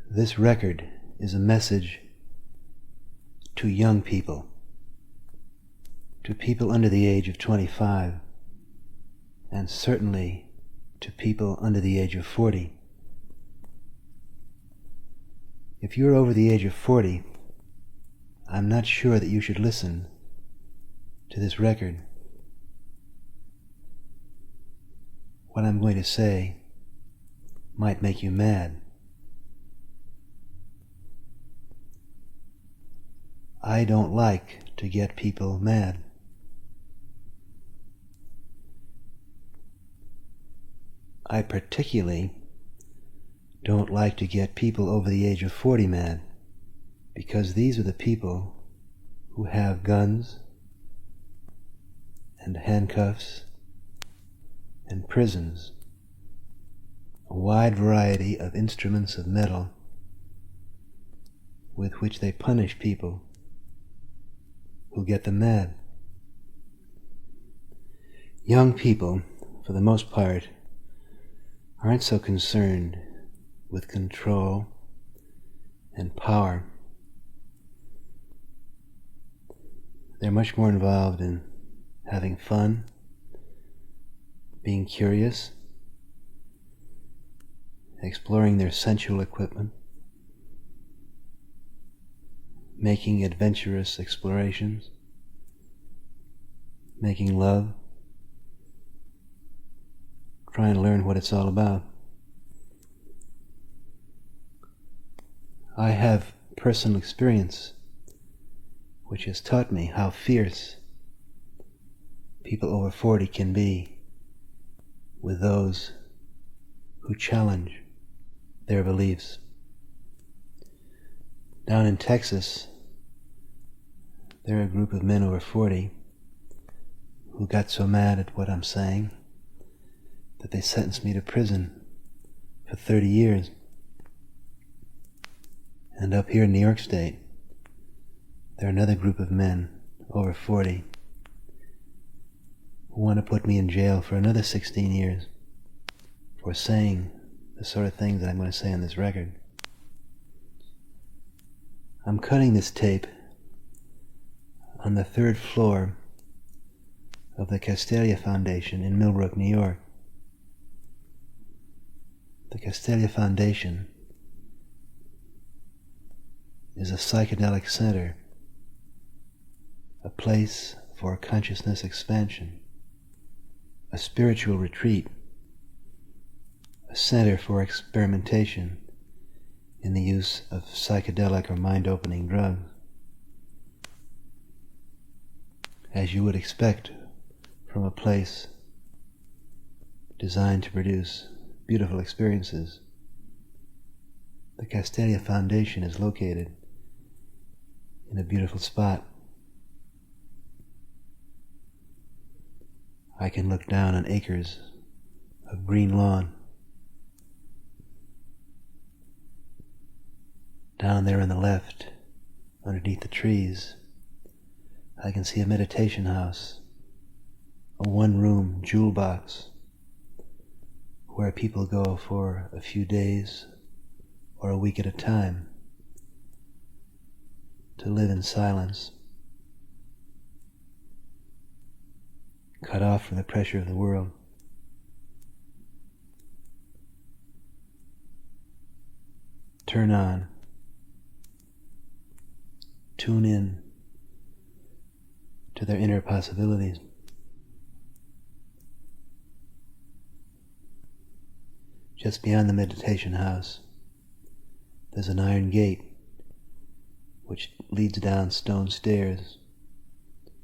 This record is a message to young people, to people under the age of 25, and certainly to people under the age of 40. If you're over the age of 40, I'm not sure that you should listen to this record. What I'm going to say might make you mad. I don't like to get people mad. I particularly don't like to get people over the age of 40 mad, because these are the people who have guns and handcuffs and prisons, a wide variety of instruments of metal with which they punish people who get them mad. Young people, for the most part, aren't so concerned with control and power. They're much more involved in having fun, being curious, exploring their sensual equipment, making adventurous explorations, making love, trying to learn what it's all about. I have personal experience which has taught me how fierce people over 40 can be with those who challenge their beliefs. Down in Texas, there are a group of men over 40 who got so mad at what I'm saying that they sentenced me to prison for 30 years. And up here in New York State, there are another group of men over 40 who want to put me in jail for another 16 years for saying the sort of things that I'm going to say on this record. I'm cutting this tape on the 3rd floor of the Castalia Foundation in Millbrook, New York. The Castalia Foundation is a psychedelic center, a place for consciousness expansion, a spiritual retreat, a center for experimentation in the use of psychedelic or mind-opening drugs. As you would expect from a place designed to produce beautiful experiences, the Castalia Foundation is located in a beautiful spot. I can look down on acres of green lawn. Down there on the left, underneath the trees, I can see a meditation house, a one-room jewel box, where people go for a few days or a week at a time to live in silence, cut off from the pressure of the world. Turn on, tune in to their inner possibilities. Just beyond the meditation house, there's an iron gate which leads down stone stairs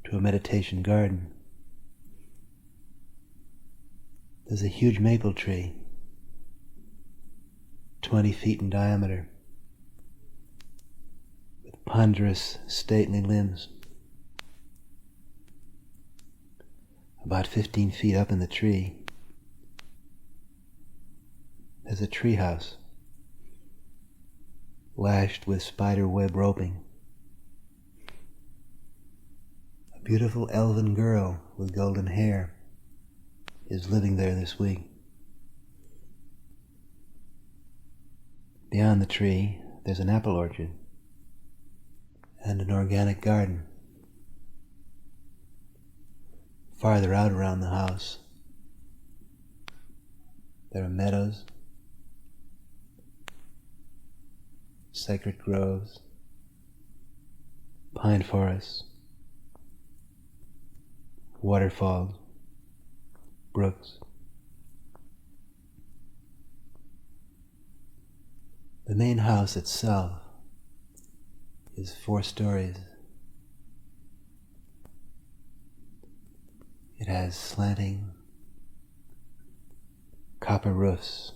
to a meditation garden. There's a huge maple tree, 20 feet in diameter, with ponderous, stately limbs. About 15 feet up in the tree, there's a tree house lashed with spider web roping. A beautiful elven girl with golden hair is living there this week. Beyond the tree, there's an apple orchard and an organic garden. Farther out around the house, there are meadows, sacred groves, pine forests, waterfalls, brooks. The main house itself is 4 stories. It has slanting copper roofs.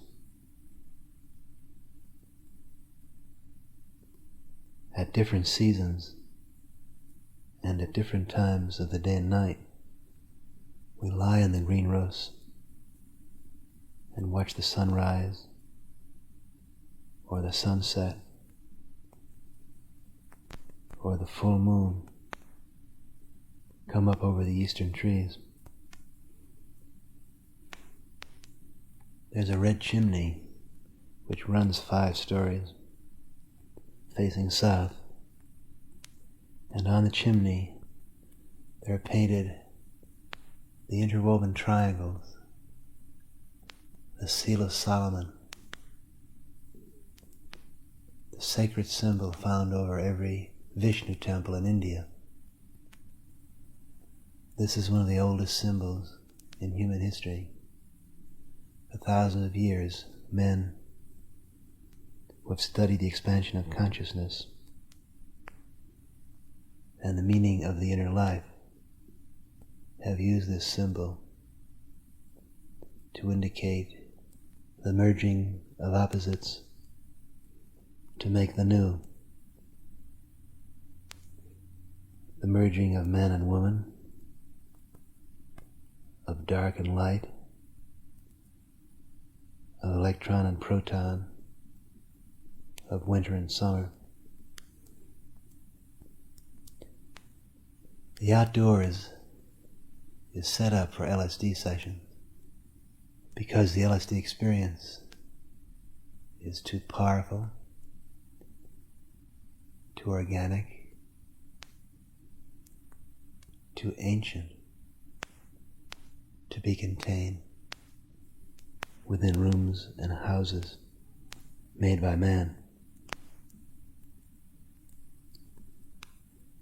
At different seasons and at different times of the day and night, we lie on the green roofs and watch the sunrise or the sunset or the full moon come up over the eastern trees. There's a red chimney which runs 5 stories, facing south, and on the chimney there are painted the interwoven triangles, the seal of Solomon, the sacred symbol found over every Vishnu temple in India. This is one of the oldest symbols in human history. For thousands of years, men who have studied the expansion of consciousness and the meaning of the inner life have used this symbol to indicate the merging of opposites to make the new, the merging of man and woman, of dark and light, of electron and proton, of winter and summer. The outdoors is set up for LSD sessions because the LSD experience is too powerful, too organic, too ancient to be contained within rooms and houses made by man.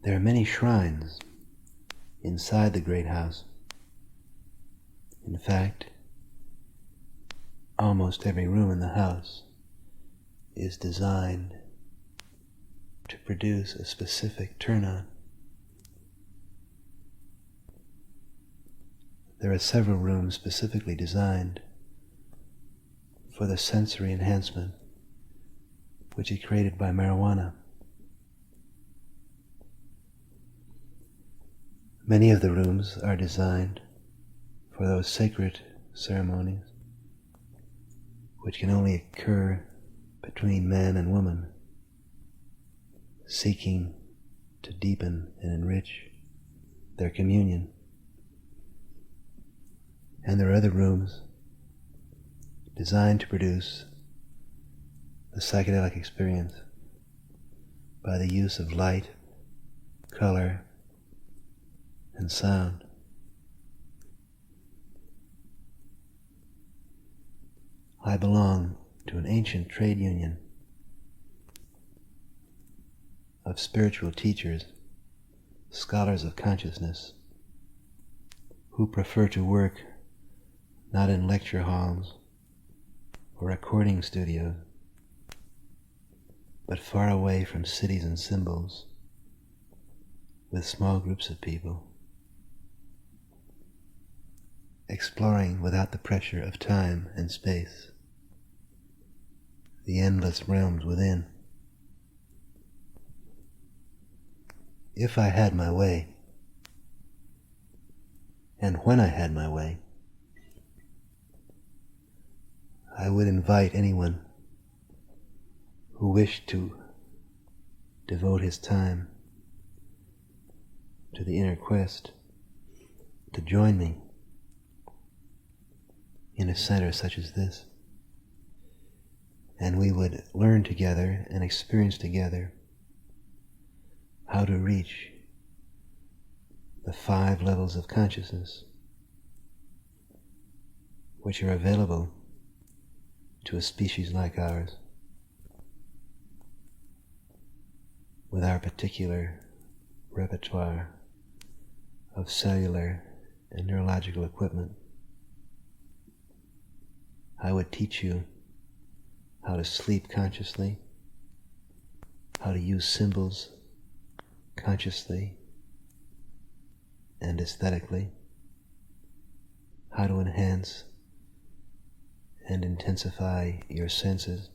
There are many shrines inside the great house. In fact, almost every room in the house is designed to produce a specific turn-on. There are several rooms specifically designed for the sensory enhancement which is created by marijuana. Many of the rooms are designed for those sacred ceremonies which can only occur between man and woman, seeking to deepen and enrich their communion. And there are other rooms designed to produce the psychedelic experience by the use of light, color, and sound. I belong to an ancient trade union of spiritual teachers, scholars of consciousness, who prefer to work not in lecture halls or recording studios, but far away from cities and symbols, with small groups of people, exploring without the pressure of time and space the endless realms within. If I had my way, and when I had my way, I would invite anyone who wished to devote his time to the inner quest to join me in a center such as this. and we would learn together and experience together how to reach the 5 levels of consciousness which are available to a species like ours with our particular repertoire of cellular and neurological equipment. I would teach you how to sleep consciously, how to use symbols consciously and aesthetically, how to enhance and intensify your senses,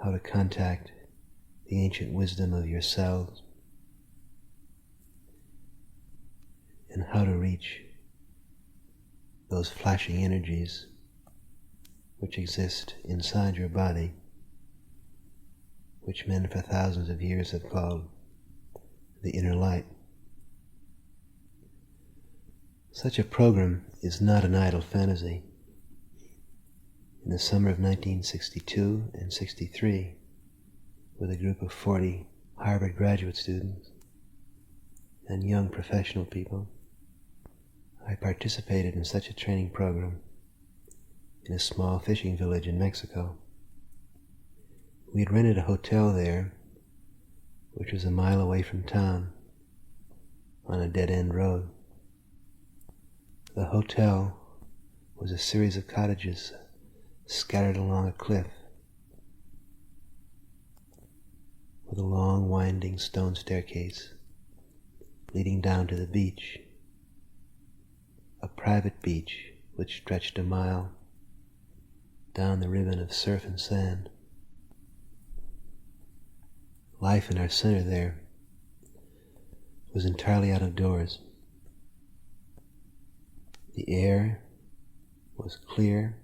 how to contact the ancient wisdom of your cells, and how to reach those flashing energies which exist inside your body, which men for thousands of years have called the inner light. Such a program is not an idle fantasy. In the summer of 1962 and 63, with a group of 40 Harvard graduate students and young professional people, I participated in such a training program in a small fishing village in Mexico. We had rented a hotel there, which was a mile away from town, on a dead-end road. The hotel was a series of cottages scattered along a cliff, with a long winding stone staircase leading down to the beach, a private beach which stretched a mile down the ribbon of surf and sand. Life in our center there was entirely out of doors. The air was clear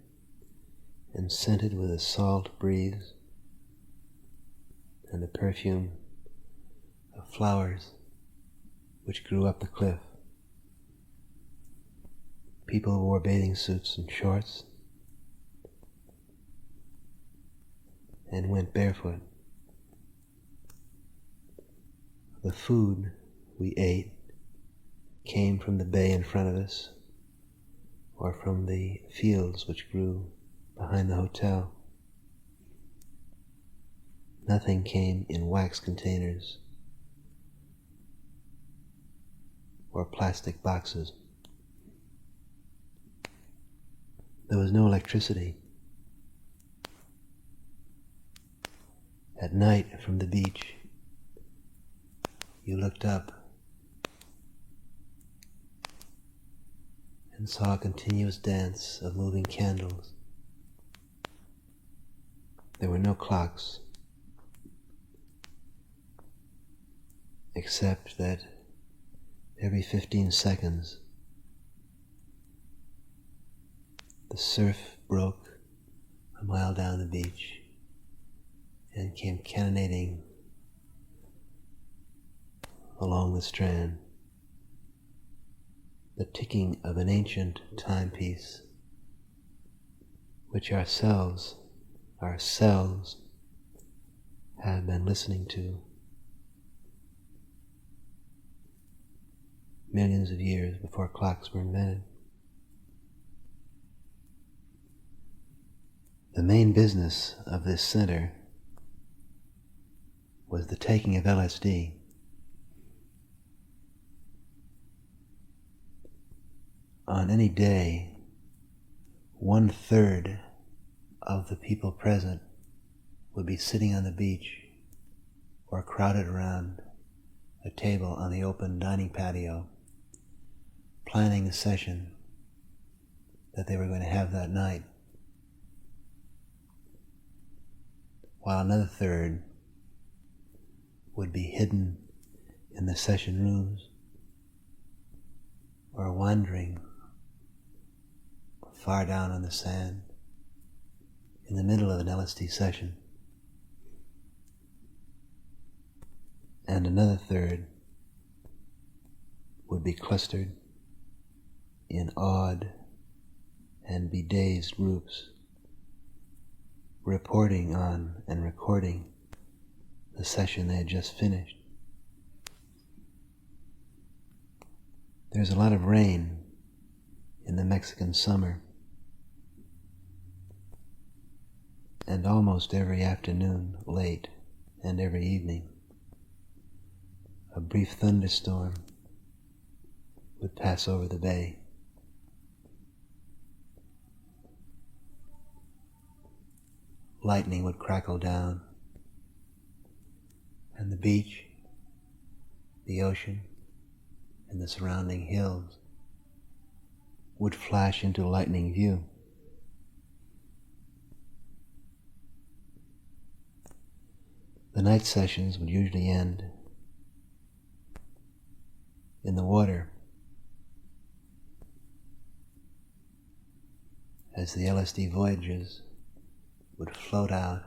and scented with a salt breeze and the perfume of flowers which grew up the cliff. People wore bathing suits and shorts and went barefoot. The food we ate came from the bay in front of us or from the fields which grew behind the hotel. Nothing came in wax containers or plastic boxes. There was no electricity. At night from the beach, you looked up and saw a continuous dance of moving candles. There were no clocks, except that every 15 seconds the surf broke a mile down the beach and came cannonading along the strand, the ticking of an ancient timepiece which ourselves have been listening to millions of years before clocks were invented. The main business of this center was the taking of LSD. On any day, 1/3 of the people present would be sitting on the beach or crowded around a table on the open dining patio, planning the session that they were going to have that night, while another third would be hidden in the session rooms or wandering far down on the sand in the middle of an LSD session. And another third would be clustered in awed and be dazed groups, reporting on and recording the session they had just finished. There's a lot of rain in the Mexican summer, and almost every afternoon late and every evening a brief thunderstorm would pass over the bay. Lightning would crackle down, and the beach, the ocean, and the surrounding hills would flash into lightning view. The night sessions would usually end in the water as the LSD voyagers would float out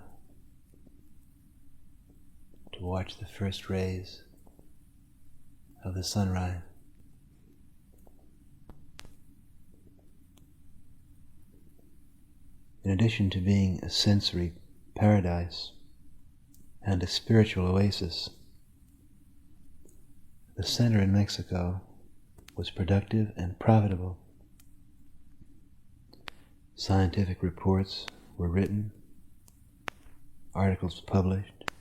to watch the first rays of the sunrise. In addition to being a sensory paradise and a spiritual oasis, the center in Mexico was productive and profitable. Scientific reports were written, articles published.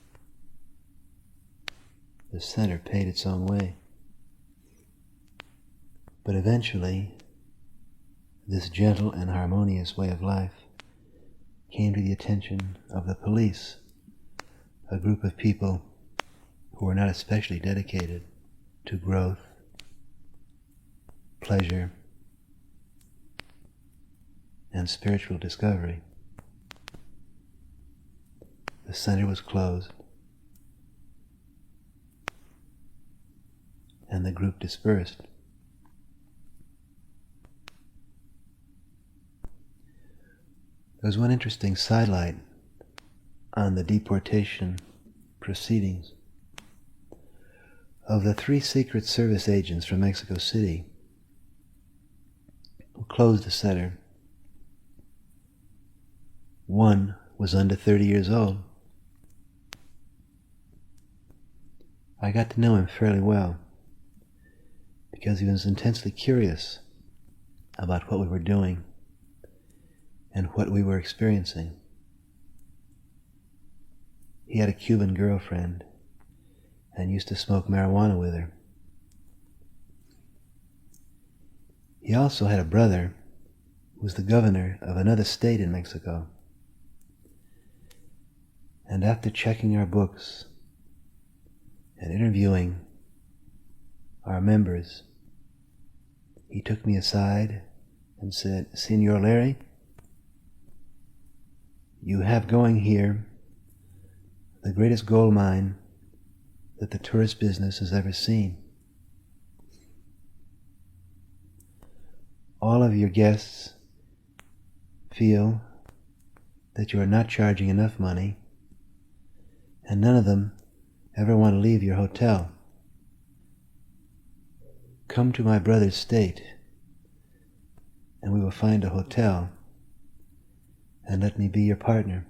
The center paid its own way. But eventually, this gentle and harmonious way of life came to the attention of the police, a group of people who were not especially dedicated to growth, pleasure, and spiritual discovery. The center was closed, and the group dispersed. There was one interesting sidelight on the deportation proceedings. Of the 3 Secret Service agents from Mexico City who closed the center, one was under 30 years old. I got to know him fairly well because he was intensely curious about what we were doing and what we were experiencing. He had a Cuban girlfriend and used to smoke marijuana with her. He also had a brother who was the governor of another state in Mexico. And after checking our books and interviewing our members, he took me aside and said, "Senor Leary, you have going here the greatest gold mine that the tourist business has ever seen. All of your guests feel that you are not charging enough money, and none of them ever want to leave your hotel. Come to my brother's state, and we will find a hotel, and let me be your partner."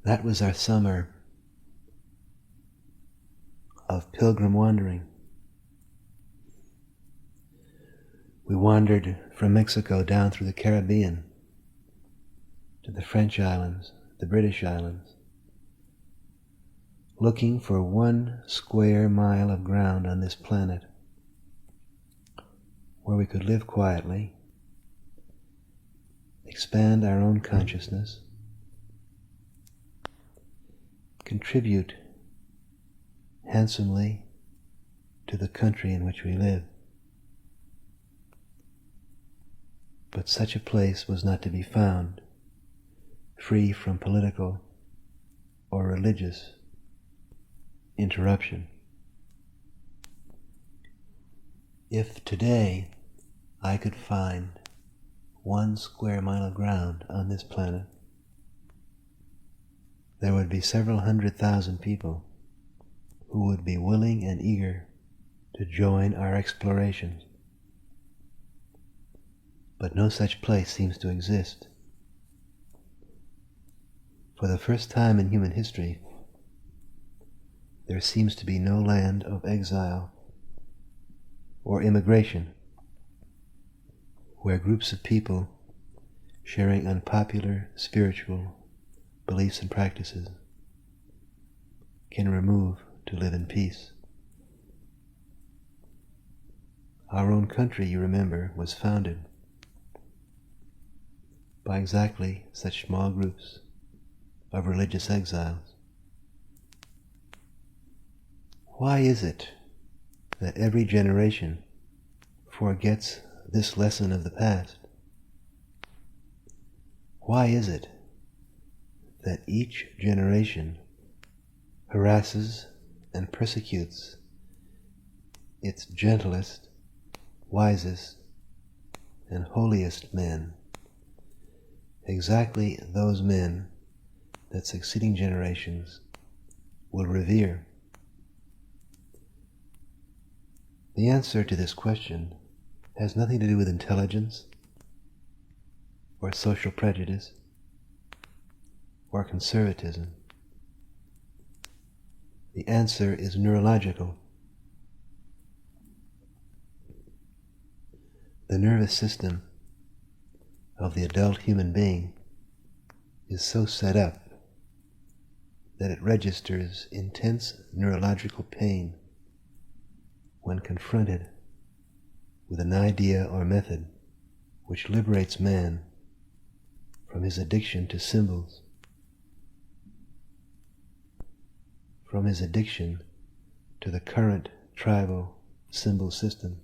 That was our summer of pilgrim wandering. We wandered from Mexico down through the Caribbean to the French islands, the British islands, looking for 1 square mile of ground on this planet where we could live quietly, expand our own consciousness, contribute handsomely to the country in which we live. But such a place was not to be found, free from political or religious interruption. If today I could find 1 square mile of ground on this planet, there would be several 100,000 people who would be willing and eager to join our explorations. But no such place seems to exist. For the first time in human history, there seems to be no land of exile or immigration where groups of people sharing unpopular spiritual beliefs and practices can remove to live in peace. Our own country, you remember, was founded by exactly such small groups of religious exiles. Why is it that every generation forgets this lesson of the past? Why is it that each generation harasses and persecutes its gentlest, wisest, and holiest men, exactly those men that succeeding generations will revere? The answer to this question has nothing to do with intelligence or social prejudice or conservatism. The answer is neurological. The nervous system of the adult human being is so set up that it registers intense neurological pain when confronted with an idea or method which liberates man from his addiction to symbols, from his addiction to the current tribal symbol system.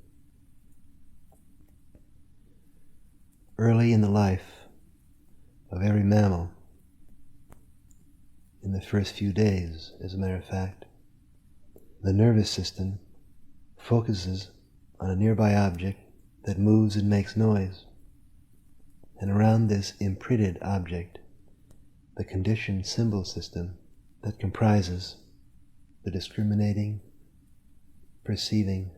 Early in the life of every mammal, in the first few days, as a matter of fact, the nervous system focuses on a nearby object that moves and makes noise, and around this imprinted object, the conditioned symbol system that comprises the discriminating, perceiving,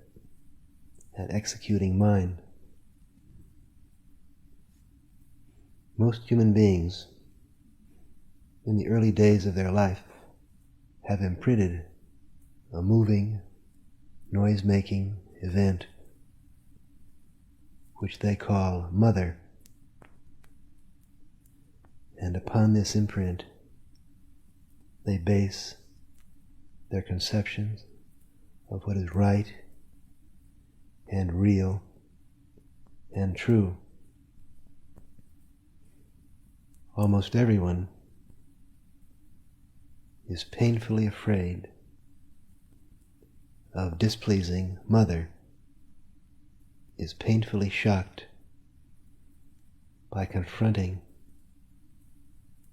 and executing mind. Most human beings, in the early days of their life, have imprinted a moving, noise-making event which they call mother. And upon this imprint, they base their conceptions of what is right and real and true. Almost everyone is painfully afraid of displeasing mother, is painfully shocked by confronting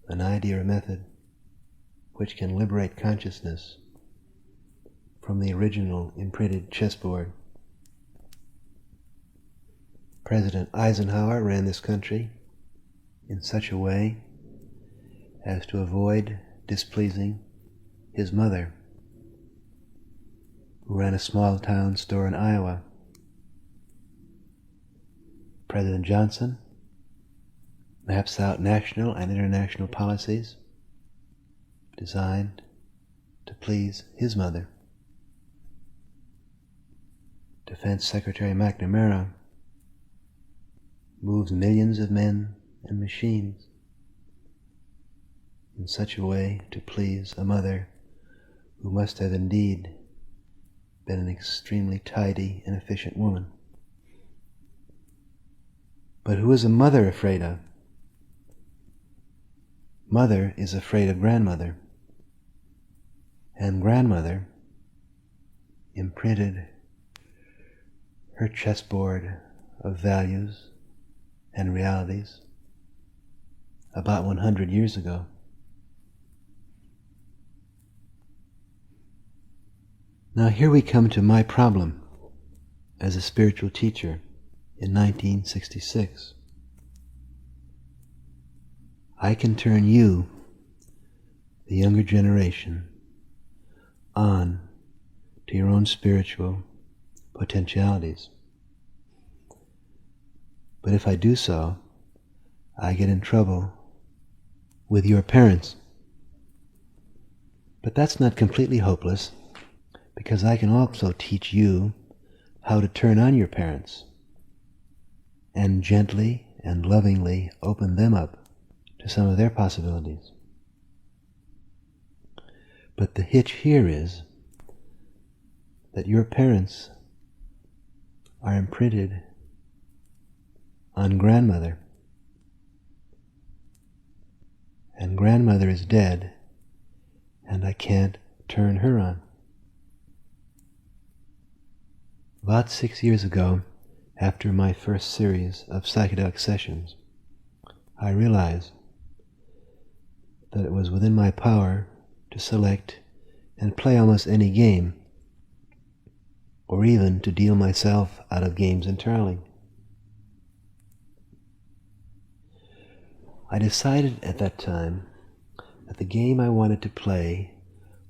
an idea or method which can liberate consciousness from the original imprinted chessboard. President Eisenhower ran this country in such a way as to avoid displeasing his mother, who ran a small town store in Iowa. President Johnson maps out national and international policies designed to please his mother. Defense Secretary McNamara moves millions of men and machines in such a way to please a mother who must have indeed been an extremely tidy and efficient woman. But who is a mother afraid of? Mother is afraid of grandmother, and grandmother imprinted her chessboard of values and realities about 100 years ago. Now here we come to my problem as a spiritual teacher in 1966. I can turn you, the younger generation, on to your own spiritual potentialities. But if I do so, I get in trouble with your parents. But that's not completely hopeless, because I can also teach you how to turn on your parents and gently and lovingly open them up to some of their possibilities. But the hitch here is that your parents are imprinted on grandmother, and grandmother is dead, and I can't turn her on. About 6 years ago, after my first series of psychedelic sessions, I realized that it was within my power to select and play almost any game, or even to deal myself out of games entirely. I decided at that time that the game I wanted to play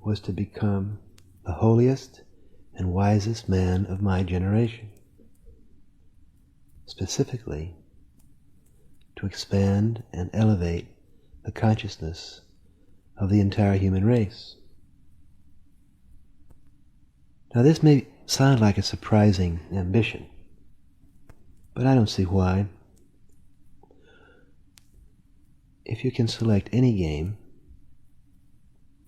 was to become the holiest and wisest man of my generation. Specifically, to expand and elevate the consciousness of the entire human race. Now this may sound like a surprising ambition, but I don't see why. If you can select any game,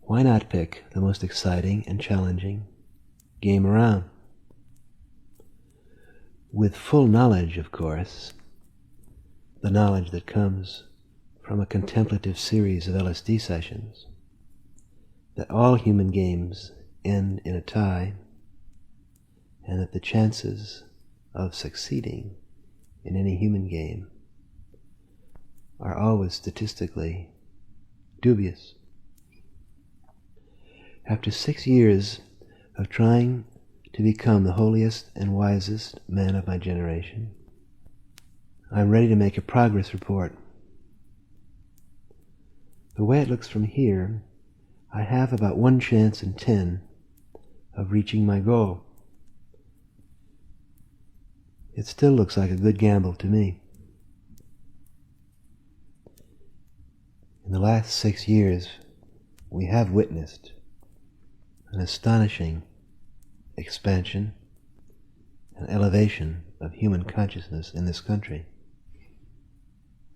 why not pick the most exciting and challenging game around? With full knowledge, of course, the knowledge that comes from a contemplative series of LSD sessions, that all human games end in a tie, and that the chances of succeeding in any human game are always statistically dubious. After 6 years of trying to become the holiest and wisest man of my generation, I'm ready to make a progress report. The way it looks from here, I have about 1 chance in 10 of reaching my goal. It still looks like a good gamble to me. In the last 6 years, we have witnessed an astonishing expansion and elevation of human consciousness in this country,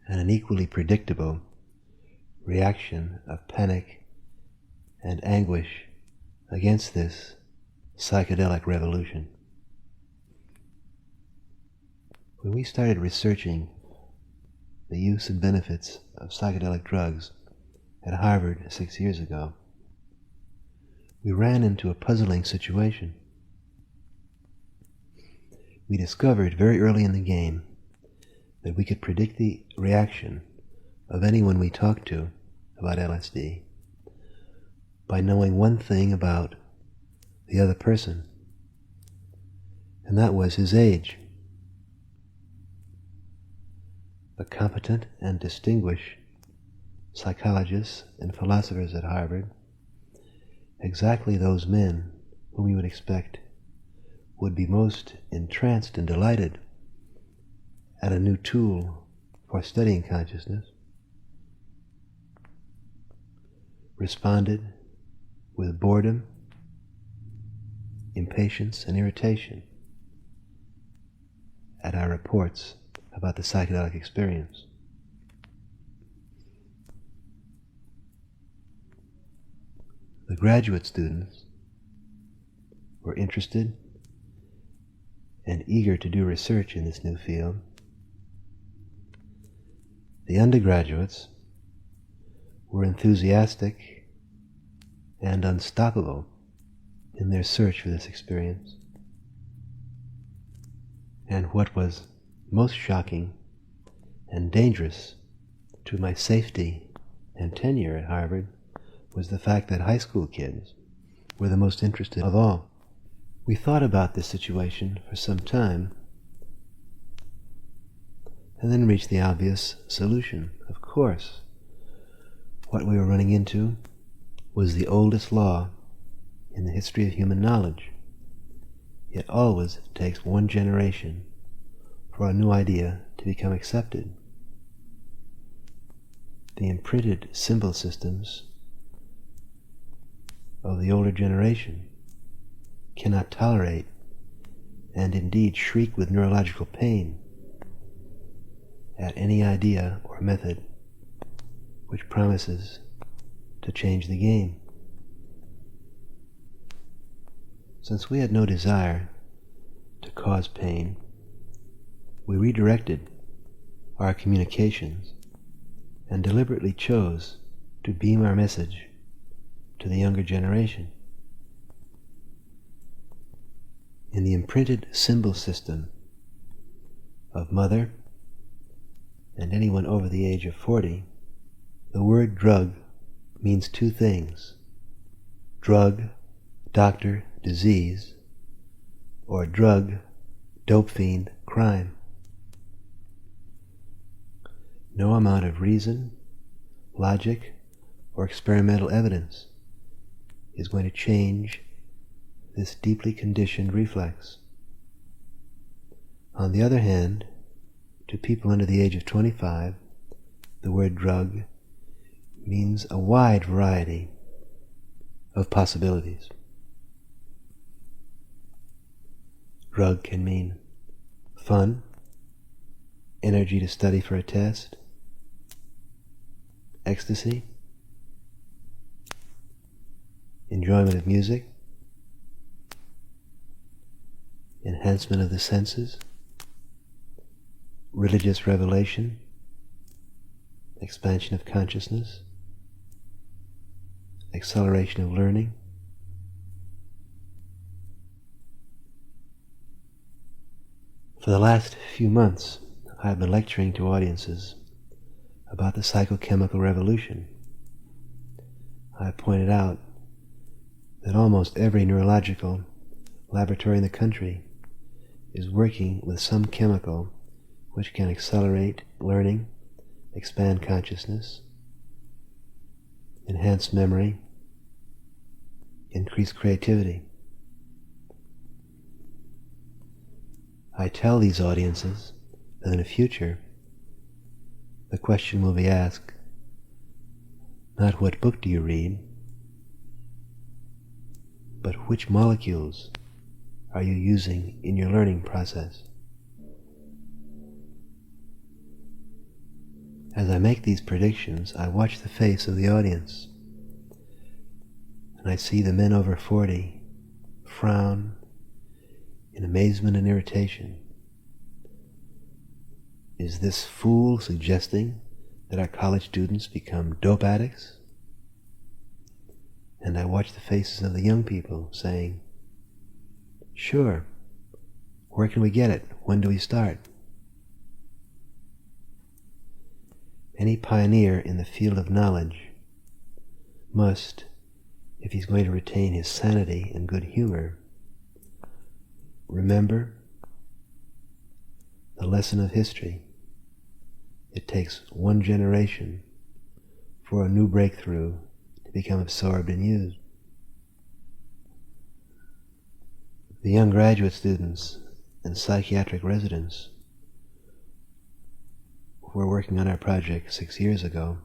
and an equally predictable reaction of panic and anguish against this psychedelic revolution. When we started researching the use and benefits of psychedelic drugs at Harvard 6 years ago, we ran into a puzzling situation. We discovered very early in the game that we could predict the reaction of anyone we talked to about LSD by knowing one thing about the other person, and that was his age. The competent and distinguished psychologists and philosophers at Harvard, exactly those men whom you would expect would be most entranced and delighted at a new tool for studying consciousness, responded with boredom, impatience, and irritation at our reports about the psychedelic experience. The graduate students were interested and eager to do research in this new field. The undergraduates were enthusiastic and unstoppable in their search for this experience. And what was most shocking and dangerous to my safety and tenure at Harvard was the fact that high school kids were the most interested of all. We thought about this situation for some time and then reached the obvious solution. Of course, what we were running into was the oldest law in the history of human knowledge, It always takes one generation for a new idea to become accepted. The imprinted symbol systems of the older generation cannot tolerate and indeed shriek with neurological pain at any idea or method which promises to change the game. Since we had no desire to cause pain, we redirected our communications and deliberately chose to beam our message to the younger generation. In the imprinted symbol system of mother and anyone over the age of 40, the word drug means two things: drug, doctor, disease, or drug, dope fiend, crime. No amount of reason, logic, or experimental evidence is going to change this deeply conditioned reflex. On the other hand, to people under the age of 25, the word drug means a wide variety of possibilities. Drug can mean fun, energy to study for a test, ecstasy, enjoyment of music, enhancement of the senses, religious revelation, expansion of consciousness, acceleration of learning. For the last few months, I have been lecturing to audiences about the psychochemical revolution. I have pointed out that almost every neurological laboratory in the country is working with some chemical which can accelerate learning, expand consciousness, enhance memory, increase creativity. I tell these audiences that in the future, the question will be asked, not what book do you read, but which molecules are you using in your learning process? As I make these predictions, I watch the face of the audience, and I see the men over 40 frown in amazement and irritation. Is this fool suggesting that our college students become dope addicts? And I watch the faces of the young people saying, sure, where can we get it? When do we start? Any pioneer in the field of knowledge must, if he's going to retain his sanity and good humor, remember the lesson of history. It takes one generation for a new breakthrough to become absorbed and used. The young graduate students and psychiatric residents who were working on our project 6 years ago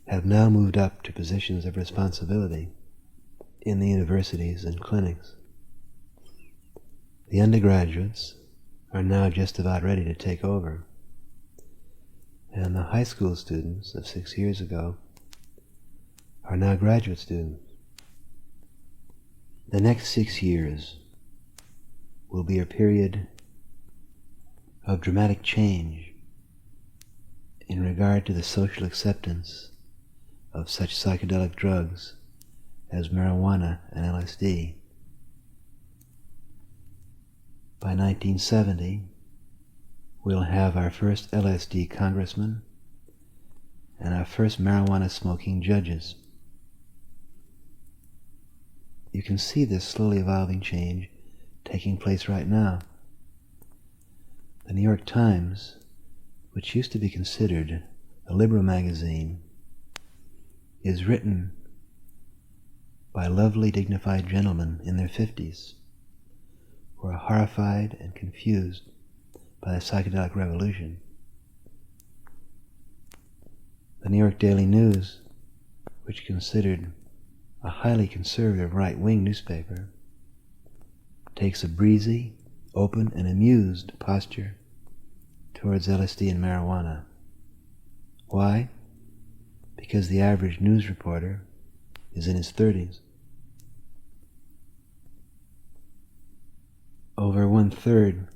have now moved up to positions of responsibility in the universities and clinics. The undergraduates are now just about ready to take over, and the high school students of 6 years ago are now graduate students. The next 6 years will be a period of dramatic change in regard to the social acceptance of such psychedelic drugs as marijuana and LSD. By 1970, we'll have our first LSD congressman and our first marijuana smoking judges. You can see this slowly evolving change taking place right now. The New York Times, which used to be considered a liberal magazine, is written by lovely, dignified gentlemen in their 50s who are horrified and confused by the psychedelic revolution. The New York Daily News, which considered a highly conservative right-wing newspaper, takes a breezy, open, and amused posture towards LSD and marijuana. Why? Because the average news reporter is in his 30s. Over 1/3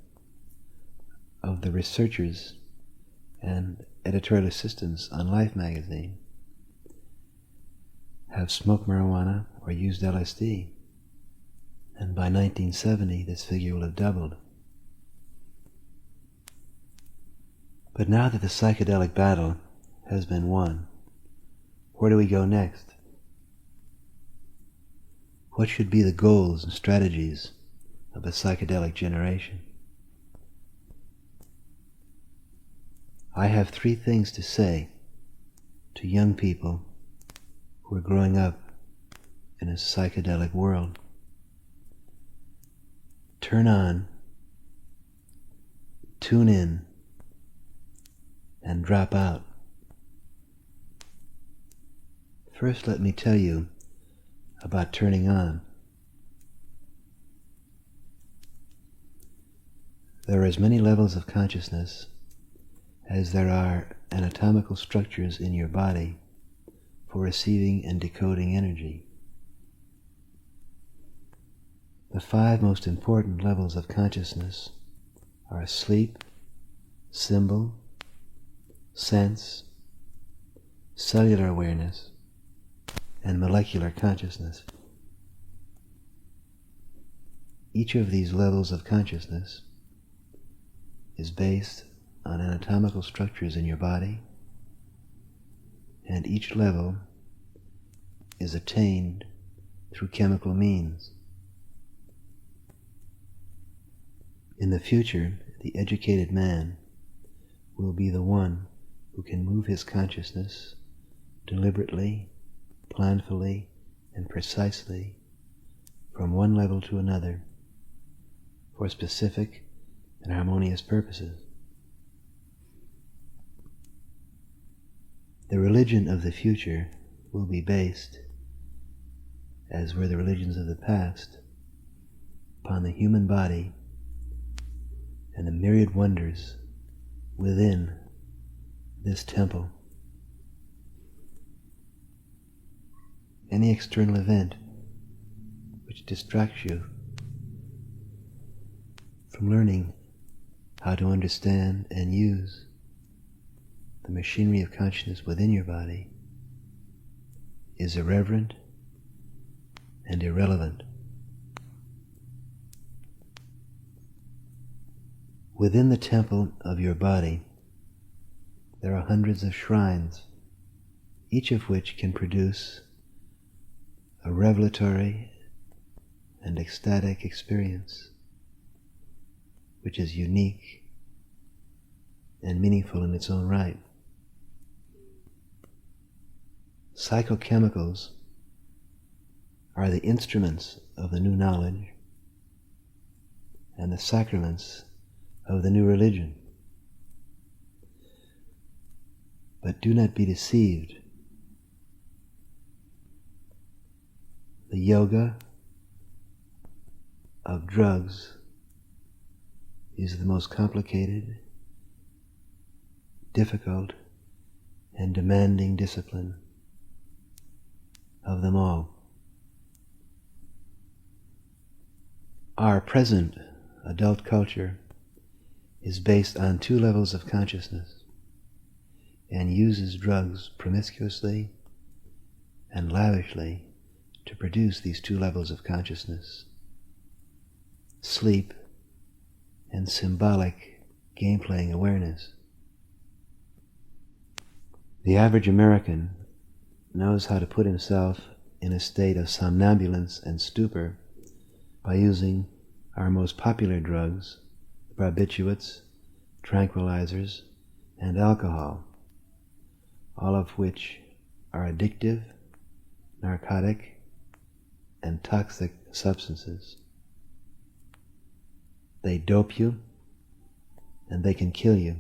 of the researchers and editorial assistants on Life magazine have smoked marijuana or used LSD, and by 1970 this figure will have doubled. But now that the psychedelic battle has been won, where do we go next? What should be the goals and strategies of the psychedelic generation? I have 3 things to say to young people who are growing up in a psychedelic world. Turn on, tune in, and drop out. First, let me tell you about turning on. There are as many levels of consciousness as there are anatomical structures in your body for receiving and decoding energy. The 5 most important levels of consciousness are sleep, symbol, sense, cellular awareness, and molecular consciousness. Each of these levels of consciousness is based on anatomical structures in your body, and each level is attained through chemical means. In the future, the educated man will be the one who can move his consciousness deliberately, planfully, and precisely from one level to another for specific and harmonious purposes. The religion of the future will be based, as were the religions of the past, upon the human body and the myriad wonders within this temple. Any external event which distracts you from learning how to understand and use the machinery of consciousness within your body is irreverent and irrelevant. Within the temple of your body, there are hundreds of shrines, each of which can produce a revelatory and ecstatic experience, which is unique and meaningful in its own right. Psychochemicals are the instruments of the new knowledge and the sacraments of the new religion. But do not be deceived. The yoga of drugs is the most complicated, difficult, and demanding discipline of them all. Our present adult culture is based on 2 levels of consciousness and uses drugs promiscuously and lavishly to produce these 2 levels of consciousness: sleep and symbolic game-playing awareness. The average American knows how to put himself in a state of somnambulance and stupor by using our most popular drugs, barbiturates, tranquilizers, and alcohol, all of which are addictive, narcotic, and toxic substances. They dope you, and they can kill you.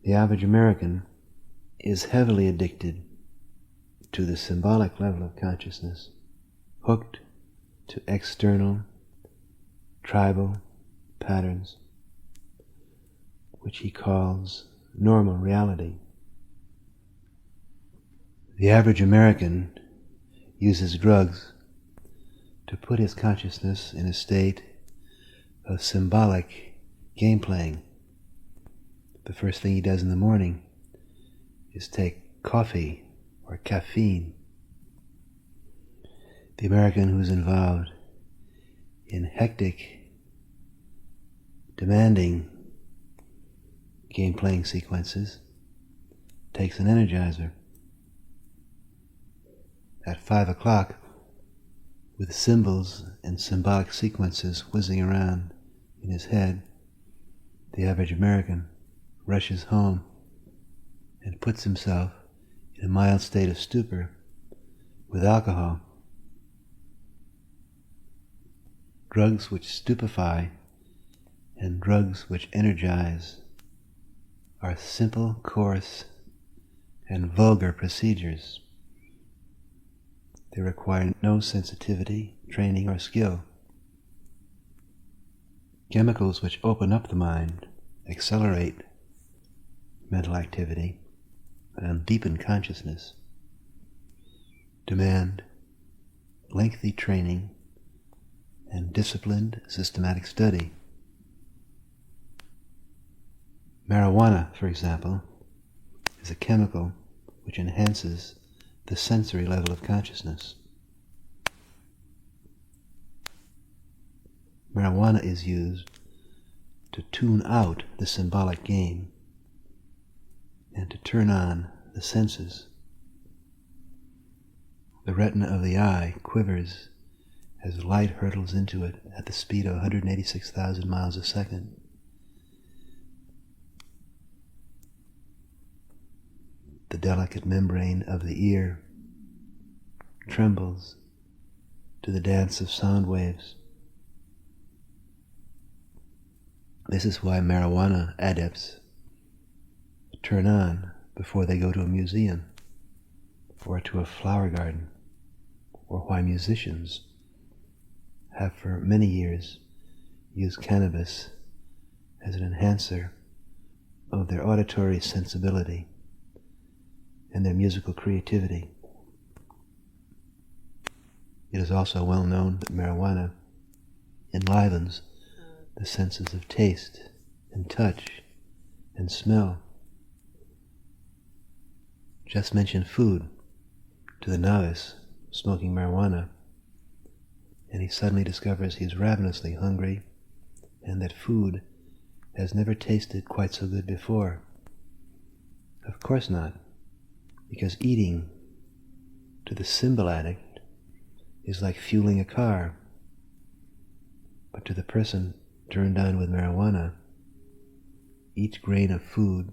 The average American is heavily addicted to the symbolic level of consciousness, hooked to external, tribal patterns, which he calls normal reality. The average American uses drugs to put his consciousness in a state of symbolic game playing. The first thing he does in the morning is take coffee or caffeine. The American who's involved in hectic, demanding game playing sequences takes an energizer. At 5 o'clock, with symbols and symbolic sequences whizzing around in his head, the average American rushes home and puts himself in a mild state of stupor with alcohol. Drugs which stupefy and drugs which energize are simple, coarse, and vulgar procedures. They require no sensitivity, training, or skill. Chemicals which open up the mind, accelerate mental activity, and deepen consciousness demand lengthy training and disciplined, systematic study. Marijuana, for example, is a chemical which enhances the sensory level of consciousness. Marijuana is used to tune out the symbolic game and to turn on the senses. The retina of the eye quivers as light hurtles into it at the speed of 186,000 miles a second. The delicate membrane of the ear trembles to the dance of sound waves. This is why marijuana adepts turn on before they go to a museum or to a flower garden, or why musicians have for many years used cannabis as an enhancer of their auditory sensibility and their musical creativity. It is also well known that marijuana enlivens the senses of taste and touch and smell. Just mention food to the novice smoking marijuana, and he suddenly discovers he's ravenously hungry and that food has never tasted quite so good before. Of course not, because eating to the symbol addict is like fueling a car, but to the person turned on with marijuana, each grain of food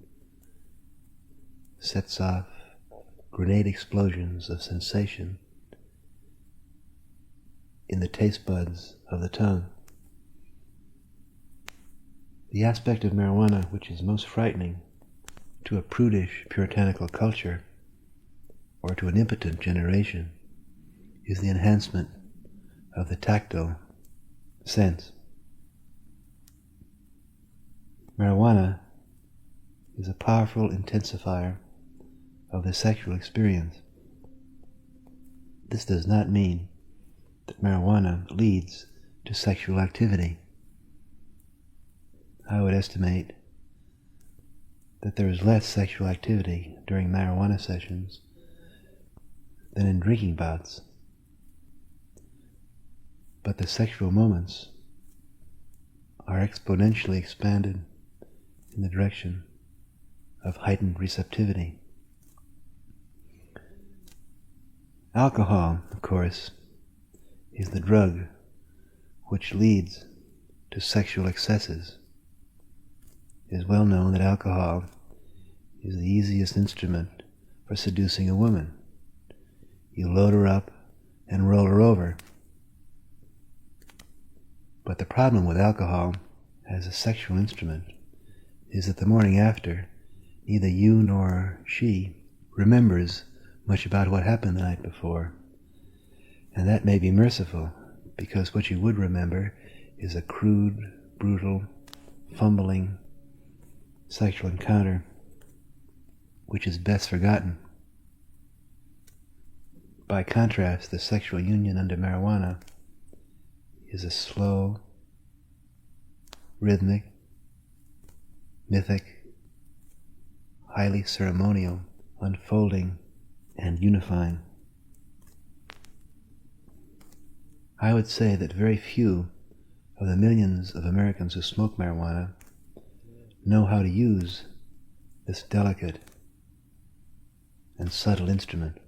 sets off grenade explosions of sensation in the taste buds of the tongue. The aspect of marijuana which is most frightening to a prudish, puritanical culture or to an impotent generation is the enhancement of the tactile sense. Marijuana is a powerful intensifier of the sexual experience. This does not mean that marijuana leads to sexual activity. I would estimate that there is less sexual activity during marijuana sessions than in drinking bouts. But the sexual moments are exponentially expanded in the direction of heightened receptivity. Alcohol, of course, is the drug which leads to sexual excesses. It is well known that alcohol is the easiest instrument for seducing a woman. you load her up and roll her over. But the problem with alcohol as a sexual instrument is that the morning after, neither you nor she remembers much about what happened the night before. And that may be merciful, because what you would remember is a crude, brutal, fumbling sexual encounter, which is best forgotten. By contrast, the sexual union under marijuana is a slow, rhythmic, mythic, highly ceremonial, unfolding, and unifying. I would say that very few of the millions of Americans who smoke marijuana know how to use this delicate and subtle instrument.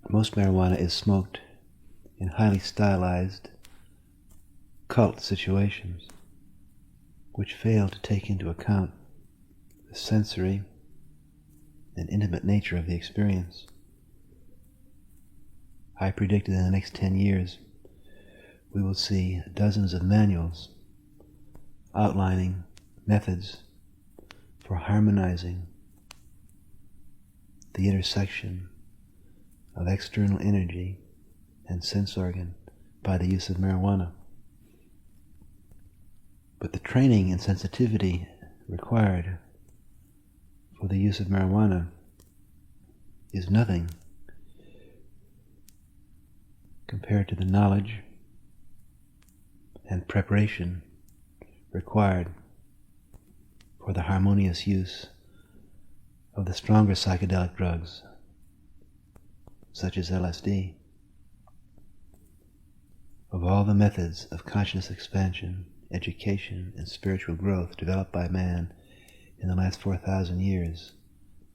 Most marijuana is smoked in highly stylized cult situations, which fail to take into account the sensory and intimate nature of the experience. I predict that in the next 10 years, we will see dozens of manuals outlining methods for harmonizing the intersection of external energy and sense organ by the use of marijuana. But the training and sensitivity required for the use of marijuana is nothing compared to the knowledge and preparation required for the harmonious use of the stronger psychedelic drugs, such as LSD. Of all the methods of conscious expansion, education, and spiritual growth developed by man in the last 4,000 years,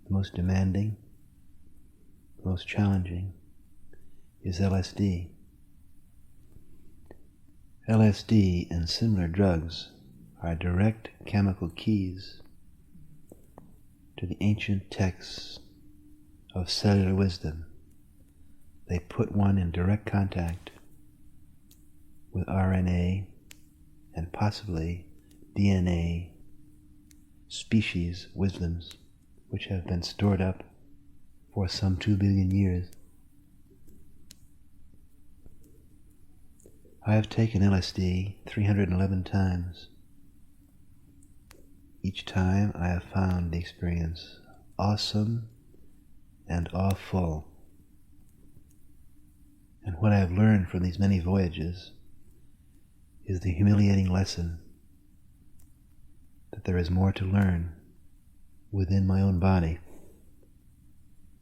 the most demanding, the most challenging is LSD. LSD and similar drugs are direct chemical keys to the ancient texts of cellular wisdom. They put one in direct contact with RNA and possibly DNA species wisdoms which have been stored up for some 2 billion years. I have taken LSD 311 times. Each time I have found the experience awesome and awful. And what I have learned from these many voyages is the humiliating lesson that there is more to learn within my own body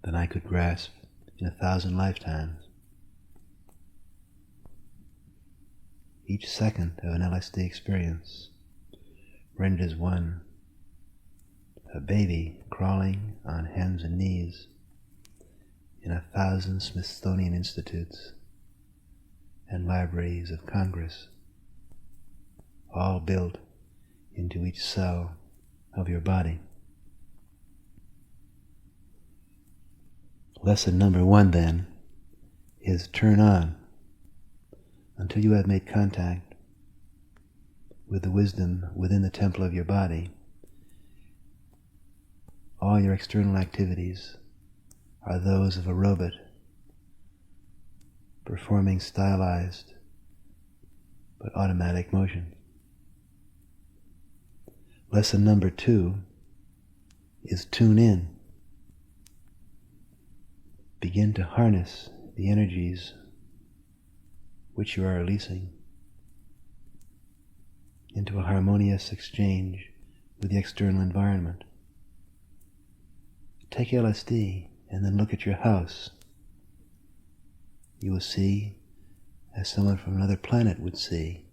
than I could grasp in 1,000 lifetimes. Each second of an LSD experience renders one a baby crawling on hands and knees in 1,000 Smithsonian institutes and libraries of Congress, all built into each cell of your body. Lesson number 1, then, is turn on until you have made contact with the wisdom within the temple of your body. All your external activities are those of a robot performing stylized but automatic motion. Lesson number 2 is tune in. Begin to harness the energies which you are releasing into a harmonious exchange with the external environment. Take LSD and then look at your house. You will see, as someone from another planet would see,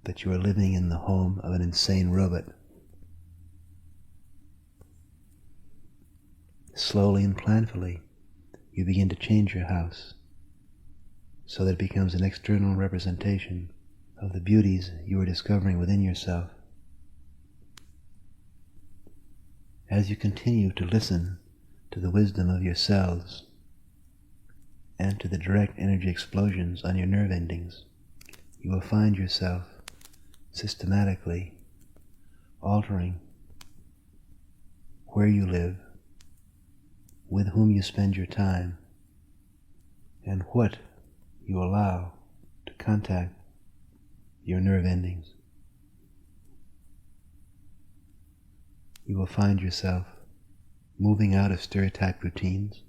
that you are living in the home of an insane robot. Slowly and planfully, you begin to change your house so that it becomes an external representation of the beauties you are discovering within yourself. As you continue to listen to the wisdom of your cells, and to the direct energy explosions on your nerve endings, you will find yourself systematically altering where you live, with whom you spend your time, and what you allow to contact your nerve endings. You will find yourself moving out of stereotyped routines,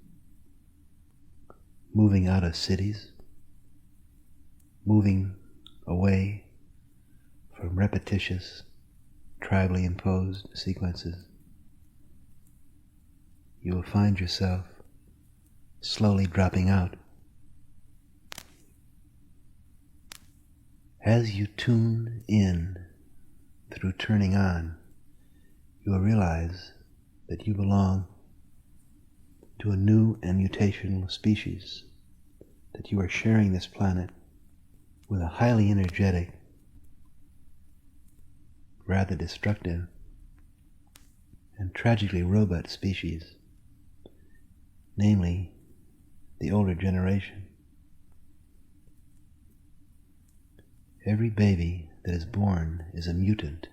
moving out of cities, moving away from repetitious, tribally imposed sequences. You will find yourself slowly dropping out. As you tune in through turning on, you will realize that you belong to a new and mutational species, that you are sharing this planet with a highly energetic, rather destructive, and tragically robot species, namely the older generation. Every baby that is born is a mutant.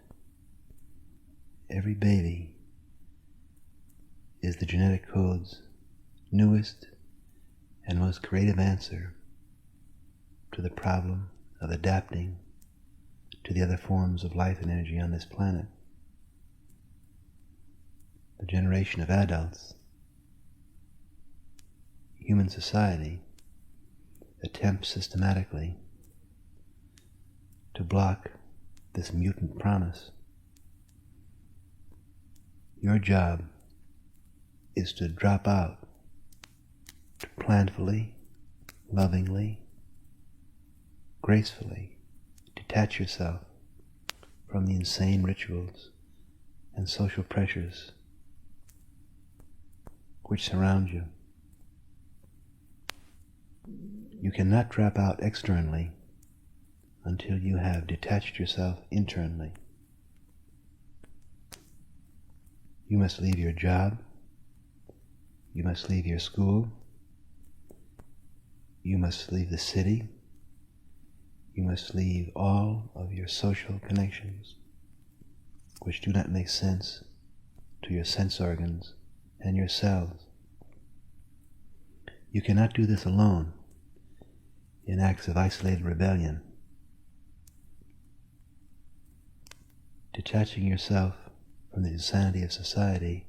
Every baby is the genetic code's newest and most creative answer to the problem of adapting to the other forms of life and energy on this planet. The generation of adults, human society, attempts systematically to block this mutant promise. Your job is to drop out, to planfully, lovingly, gracefully detach yourself from the insane rituals and social pressures which surround you. You cannot drop out externally until you have detached yourself internally. You must leave your job. You must leave your school. You must leave the city. You must leave all of your social connections which do not make sense to your sense organs and your cells. You cannot do this alone in acts of isolated rebellion. Detaching yourself from the insanity of society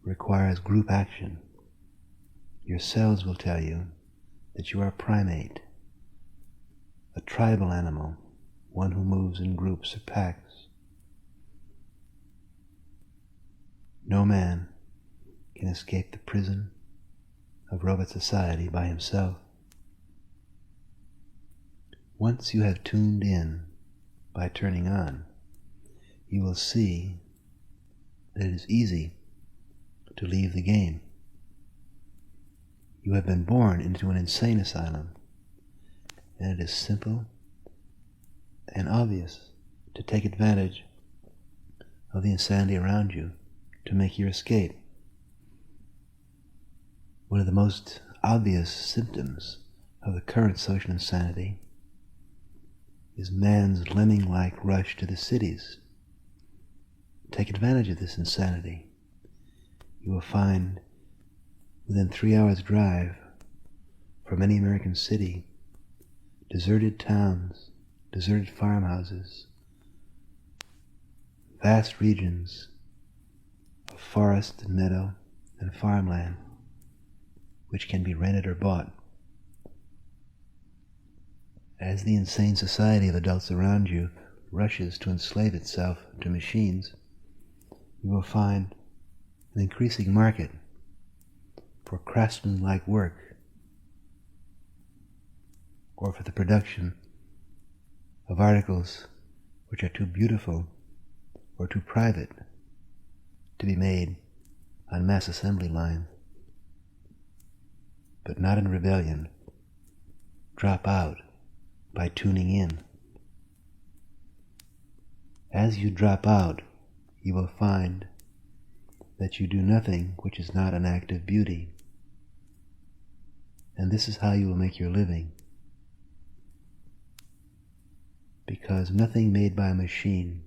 requires group action. Your cells will tell you that you are a primate, a tribal animal, one who moves in groups or packs. No man can escape the prison of robot society by himself. Once you have tuned in by turning on, you will see that it is easy to leave the game. You have been born into an insane asylum, and it is simple and obvious to take advantage of the insanity around you to make your escape. One of the most obvious symptoms of the current social insanity is man's lemming-like rush to the cities. Take advantage of this insanity. You will find within 3 hours' drive from any American city, deserted towns, deserted farmhouses, vast regions of forest and meadow and farmland which can be rented or bought. As the insane society of adults around you rushes to enslave itself to machines, you will find an increasing market for craftsman-like work, or for the production of articles which are too beautiful or too private to be made on mass assembly lines. But not in rebellion. Drop out by tuning in. As you drop out, you will find that you do nothing which is not an act of beauty. And this is how you will make your living. Because nothing made by a machine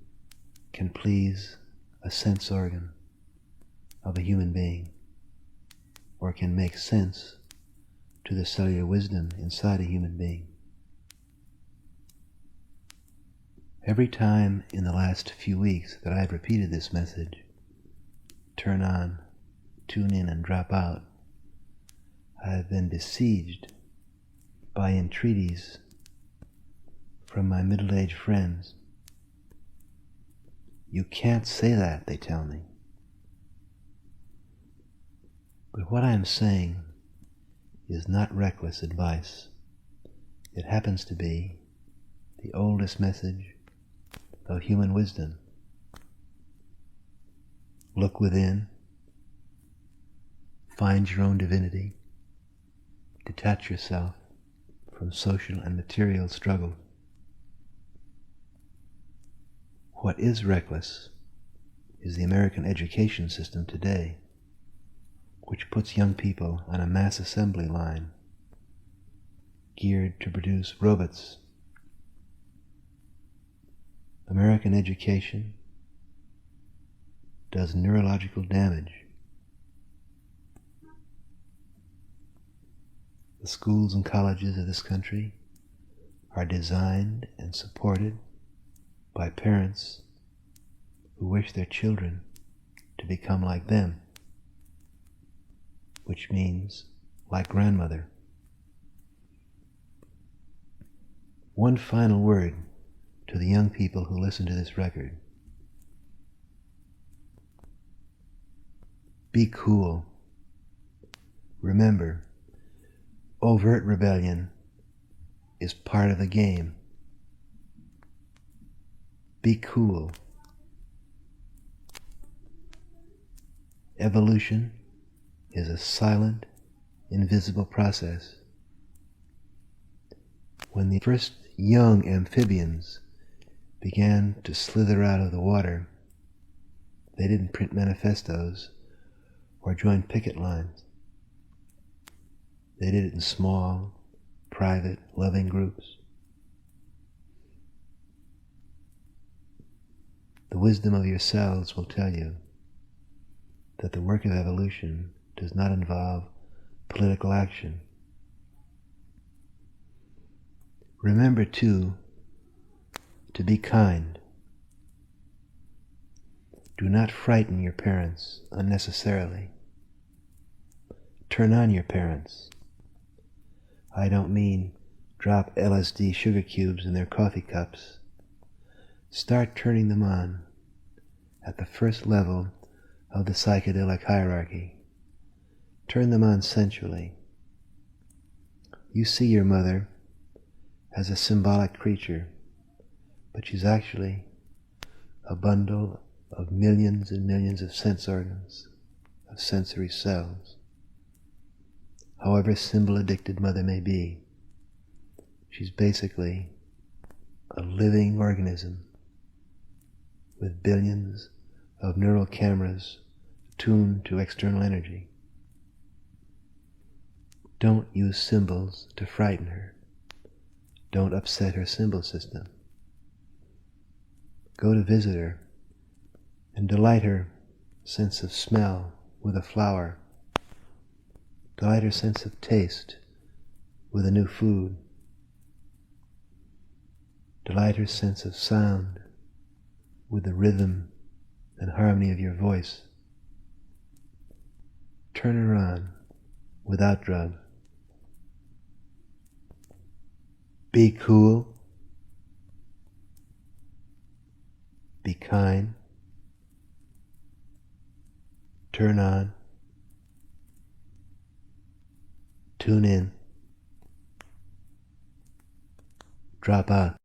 can please a sense organ of a human being, or can make sense to the cellular wisdom inside a human being. Every time in the last few weeks that I have repeated this message, turn on, tune in, and drop out, I have been besieged by entreaties from my middle-aged friends. You can't say that, they tell me. But what I am saying is not reckless advice. It happens to be the oldest message of human wisdom. Look within, find your own divinity, detach yourself from social and material struggle. What is reckless is the American education system today, which puts young people on a mass assembly line geared to produce robots. American education does neurological damage. The schools and colleges of this country are designed and supported by parents who wish their children to become like them, which means like grandmother. One final word to the young people who listen to this record. Be cool. Remember, overt rebellion is part of the game. Be cool. Evolution is a silent, invisible process. When the first young amphibians began to slither out of the water, they didn't print manifestos or join picket lines. They did it in small, private, loving groups. The wisdom of your cells will tell you that the work of evolution does not involve political action. Remember, too, to be kind. Do not frighten your parents unnecessarily. Turn on your parents. I don't mean drop LSD sugar cubes in their coffee cups. Start turning them on at the first level of the psychedelic hierarchy. Turn them on sensually. You see your mother as a symbolic creature, but she's actually a bundle of millions and millions of sense organs, of sensory cells. However symbol-addicted mother may be, she's basically a living organism with billions of neural cameras tuned to external energy. Don't use symbols to frighten her. Don't upset her symbol system. Go to visit her and delight her sense of smell with a flower. Delight her sense of taste with a new food. Delight her sense of sound with the rhythm and harmony of your voice. Turn her on without drugs. Be cool. Be kind. Turn on. Tune in. Drop out.